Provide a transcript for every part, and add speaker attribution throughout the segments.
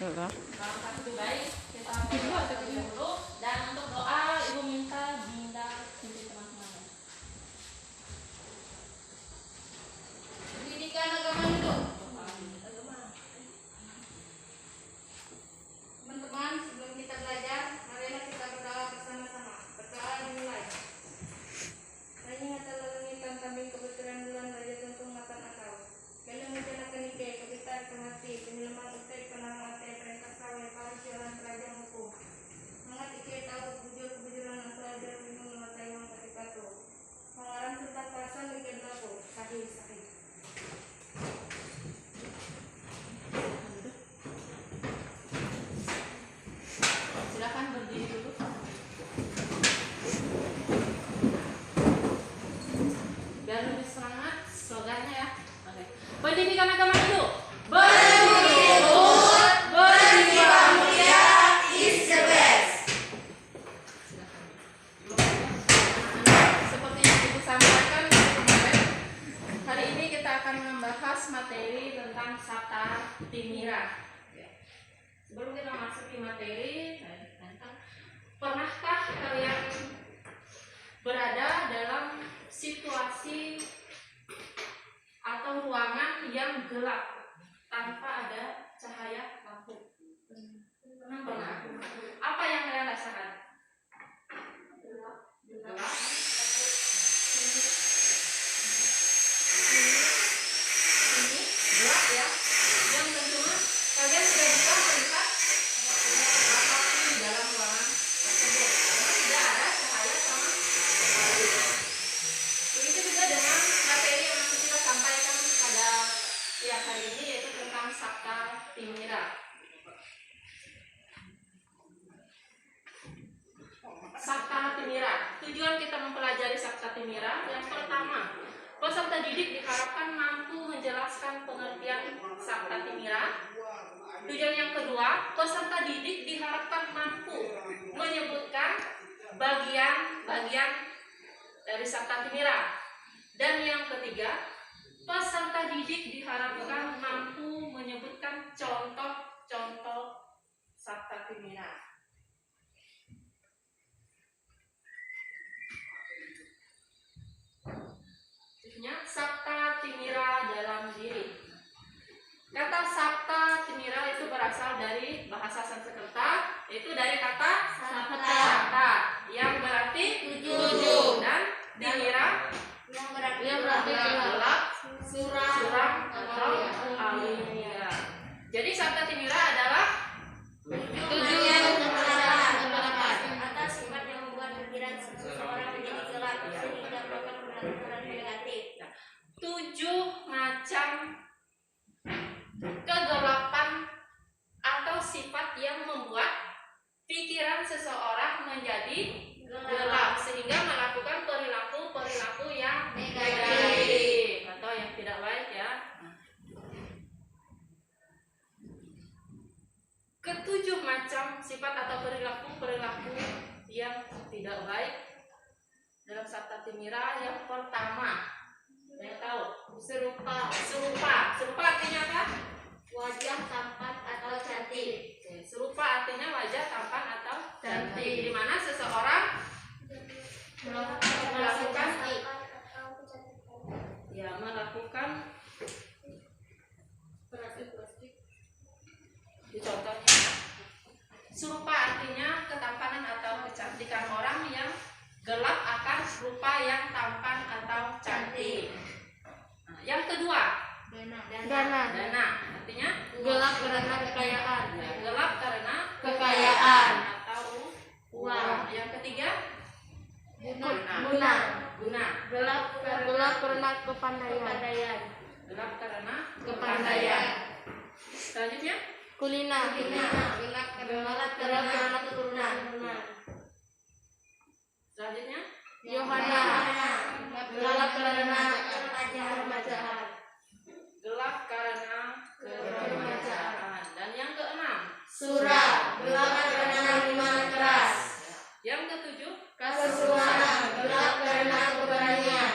Speaker 1: Itulah.
Speaker 2: Baik, kita dulu. Dan untuk doa, Ibu minta Dinda pimpin teman-teman.
Speaker 3: Pendidikan agama hidup. Teman-teman, sebelum kita belajar, marilah kita berdoa bersama-sama. Berdoa dimulai. Nanya ngata lalangitan kambing kebetulan bulan raja tuntung matan akau. Kalian menjanakan ike, kebetar kemati, penyelamat utai penang mati, perintah sawe, paling jalan kerajaan hukum. Mengat ike tahu bujur kebujuran atau ajar minum mematai wang katikato. Mengarang tentang kasan ike berlaku, sahih.
Speaker 2: Silakan berdiri dulu. Biar lebih semangat slogannya ya. Oke. Pendidikan agama hidup.
Speaker 3: Berjiwa mulia is the best.
Speaker 2: Seperti yang Ibu sampaikan kemarin, hari ini kita akan membahas materi tentang Sabta Timira. Sebelum kita masuki materi, pernahkah kalian berada dalam situasi atau ruangan yang gelap tanpa ada cahaya lampu? Pernah? Apa yang kalian rasakan? Gelap. Ini gelap ya. Yang tentunya kalian sudah bisa melihat apapun di dalam ruangan tersebut. Karena tidak ada cahaya sama sekali. Begitu juga dengan materi yang nanti kita sampaikan pada siang hari ini, yaitu tentang Sabta Timira. Sabta Timira. Tujuan kita mempelajari Sabta Timira, yang pertama, peserta didik diharapkan mampu menjelaskan pengertian Sabta Timira. Tujuan yang kedua, peserta didik diharapkan mampu menyebutkan bagian-bagian dari Sabta Timira. Dan yang ketiga, peserta didik diharapkan mampu menyebutkan contoh-contoh Sabta Timira. Sabta Timira dalam diri. Kata Sabta Timira itu berasal dari bahasa Sanskerta, yaitu dari kata Sabta yang berarti tujuh dan Timira yang berarti gelap, suram atau alimia. Jadi Sabta Timira adalah tujuh
Speaker 3: Atas sifat yang membuat pikiran seseorang menjadi gelap sehingga melakukan penafsiran negatif.
Speaker 2: 7 macam kegelapan atau sifat yang membuat pikiran seseorang menjadi gelap sehingga melakukan perilaku yang negatif atau yang tidak baik ya. Ketujuh macam sifat atau perilaku yang tidak baik dalam Sabta Timira. Yang pertama, saya tahu, serupa artinya apa?
Speaker 3: Wajah tampan atau cantik.
Speaker 2: Serupa artinya wajah tampan atau cantik, di mana seseorang melakukan contohnya. Serupa artinya ketampanan atau kecantikan orang yang gelap akan rupa yang tampan atau cantik. Yang kedua, dana artinya
Speaker 3: Gelap karena kekayaan.
Speaker 2: Gelap karena
Speaker 3: Kekayaan.
Speaker 2: atau
Speaker 3: Uang.
Speaker 2: Yang ketiga,
Speaker 3: Guna.
Speaker 2: Gelap
Speaker 3: karena kepandaian.
Speaker 2: Gelap karena
Speaker 3: Kepandaian.
Speaker 2: Selanjutnya,
Speaker 3: Kulina. Gelap karena keturunan.
Speaker 2: Selanjutnya,
Speaker 3: Yohana. Gelap karena keremajaan.
Speaker 2: gelap karena keremajaan. Dan yang keenam,
Speaker 3: Surah. Gelap karena minuman keras.
Speaker 2: yang ketujuh,
Speaker 3: Kesesuaian. Gelap karena keberanian.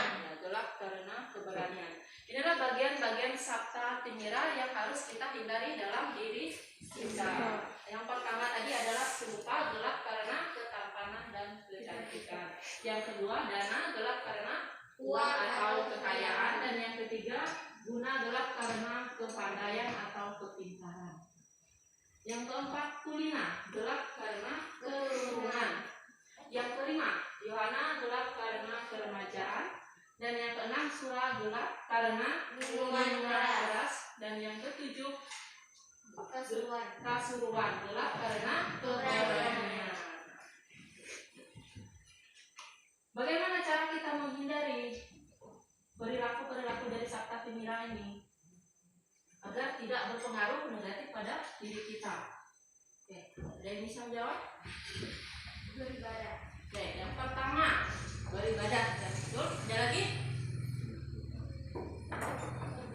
Speaker 2: gelap karena keberanian. Inilah bagian-bagian Sabta Timira yang harus kita hindari dalam diri cinta. Yang pertama tadi adalah serupa, gelap karena ketampanan dan kecantikan. Yang kedua, dana, gelap karena uang atau kekayaan. Dan yang ketiga, guna, gelap karena kepandaian atau kepintaran. Yang keempat, kulina, gelap karena keturunan. Yang kelima, Yohana, gelap karena keremajaan. Dan yang keenam, Sura, gelap karena minuman keras. Dan yang ketujuh, Kasuruan, gelap karena keberanian. Bagaimana cara kita menghindari perilaku-perilaku dari Sabta Timira ini agar tidak berpengaruh negatif pada diri kita? Oke, ada yang bisa menjawab?
Speaker 3: Beribadah.
Speaker 2: Oke, yang pertama beribadah. Betul. Ada lagi?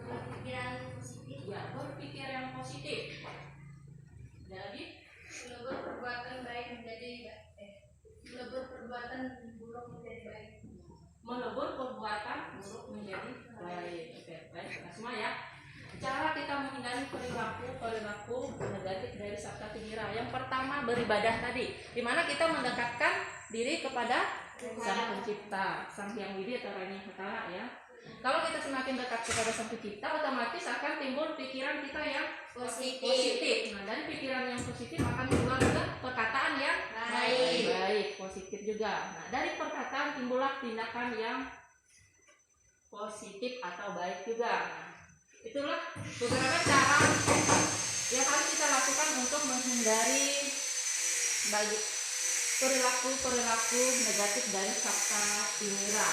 Speaker 3: Berpikiran positif.
Speaker 2: Ya, berpikir yang positif. Ada lagi?
Speaker 3: Menegur perbuatan baik menjadi menegur perbuatan buruk menjadi baik.
Speaker 2: Menegur perbuatan buruk menjadi baik. Oke, baik semua ya. Cara kita menghindari perilaku negatif dari Sabta Timira. Yang pertama beribadah tadi, di mana kita mendekatkan diri kepada Sang Pencipta, Sang Hyang Widi atau Rani Hatala ya. Kalau kita semakin dekat kepada Sang Pencipta, otomatis akan timbul pikiran kita yang positif. Nah, dari pikiran yang positif akan keluar ke perkataan yang baik, positif juga. Nah, dari perkataan timbullah tindakan yang positif atau baik juga. Nah, itulah beberapa cara yang harus kita lakukan untuk menghindari perilaku negatif dari Sabta Timira.